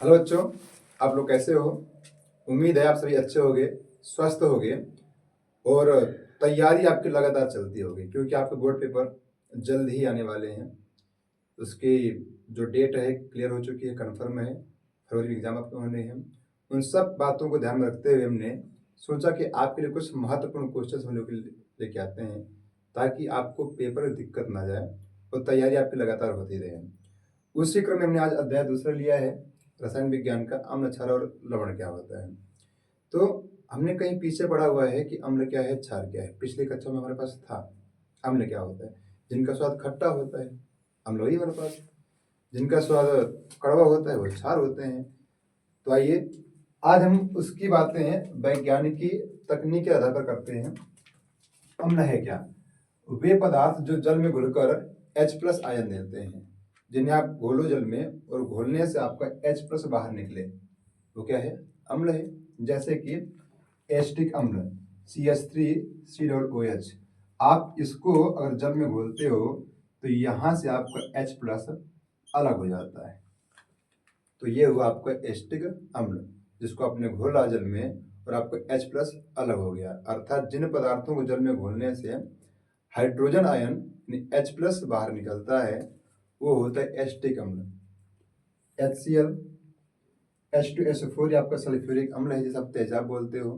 Hello बच्चों, आप लोग कैसे हो। उम्मीद है आप सभी अच्छे होंगे, स्वस्थ होंगे और तैयारी आपकी लगातार चलती होगी क्योंकि आपके बोर्ड पेपर जल्द ही आने वाले हैं। उसकी जो डेट है क्लियर हो चुकी है, कंफर्म है। फरवरी में एग्जाम आपके होने हैं। उन सब बातों को ध्यान में रखते हुए हमने सोचा कि आपके लिए कुछ महत्वपूर्ण क्वेश्चन हम लोग लेके आते हैं ताकि आपको पेपर में दिक्कत ना जाए और तैयारी आपकी लगातार होती रहे। उसी क्रम में हमने आज अध्याय दूसरा लिया है, रसायन विज्ञान का, अम्ल, क्षार और लवण क्या होता है। तो हमने कहीं पीछे पढ़ा हुआ है कि अम्ल क्या है, क्षार क्या है। पिछली कक्षा में हमारे पास था अम्ल क्या होता है। जिनका स्वाद खट्टा होता है अम्ल वही हमारे पास, जिनका स्वाद कड़वा होता है वो क्षार होते हैं। तो आइए आज हम उसकी बातें वैज्ञानिकी तकनीक के आधार पर करते हैं। अम्ल है क्या? वे पदार्थ जो जल में घुलकर H+ आयन देते हैं, जिन्हें आप घोलो जल में और घोलने से आपका H+ बाहर निकले, वो क्या है? अम्ल है। जैसे कि एसिटिक अम्ल CH3COOH, आप इसको अगर जल में घोलते हो तो यहाँ से आपका H+ अलग हो जाता है। तो ये हुआ आपका एसिटिक अम्ल, जिसको आपने घोला जल में और आपका H+ अलग हो गया। अर्थात जिन पदार्थों को जल में घोलने से हाइड्रोजन आयन H+ बाहर निकलता है वो होता है एसिटिक अम्ल। HCl, H2SO4 ये आपका सल्फ्यूरिक अम्ल है, जिसे आप तेजाब बोलते हो।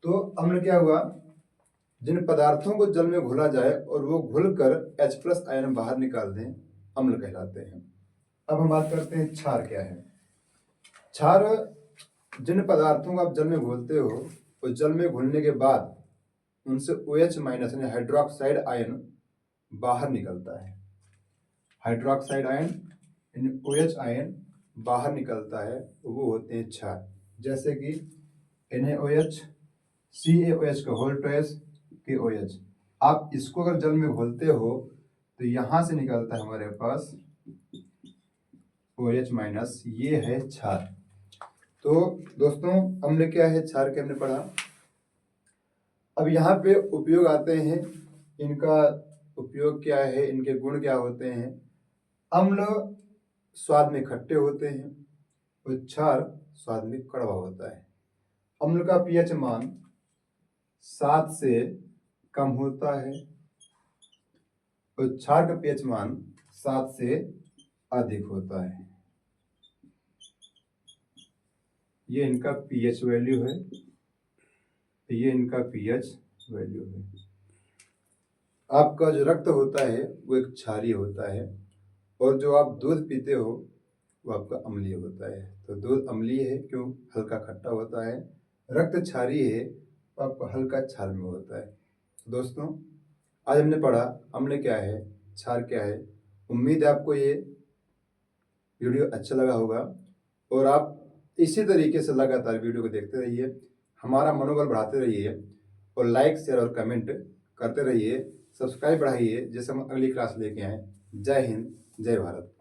तो अम्ल क्या हुआ? जिन पदार्थों को जल में घोला जाए और वो घुलकर H+ आयन बाहर निकाल दें, अम्ल कहलाते हैं। अब हम बात करते हैं क्षार क्या है। क्षार जिन पदार्थों को आप जल में घोलते हो और जल में घुलने के बाद उनसे OH- यानी हाइड्रोक्साइड आयन बाहर निकलता है। हाइड्रोक्साइड आयन यानी OH आयन बाहर निकलता है, वो होते हैं क्षार। जैसे कि NaOH, CaOH का होल ट्वाइस KOH। आप इसको अगर जल में घोलते हो तो यहां से निकलता है हमारे पास OH-, ये है क्षार। तो दोस्तों अम्ल क्या है, क्षार क्या, हमने पढ़ा। अब यहाँ पे उपयोग आते हैं, इनका उपयोग क्या है, इनके गुण क्या होते हैं। अम्ल स्वाद में खट्टे होते हैं और क्षार स्वाद में कड़वा होता है। अम्ल का pH मान 7 से कम होता है और क्षार का pH मान 7 से अधिक होता है। ये इनका pH वैल्यू है, ये इनका pH वैल्यू है। आपका जो रक्त होता है वो एक क्षारीय होता है और जो आप दूध पीते हो वो आपका अम्लीय होता है। तो दूध अम्लीय है क्यों? हल्का खट्टा होता है। रक्त क्षारीय है तो आपका हल्का क्षार में होता है। तो दोस्तों आज हमने पढ़ा अम्ल क्या है, क्षार क्या है। उम्मीद है आपको ये वीडियो अच्छा लगा होगा और आप इसी तरीके से लगातार वीडियो को देखते रहिए, हमारा मनोबल बढ़ाते रहिए और लाइक, शेयर और कमेंट करते रहिए, सब्सक्राइब बढ़ाइए, जैसे हम अगली क्लास लेके आए। जय हिंद, जय भारत।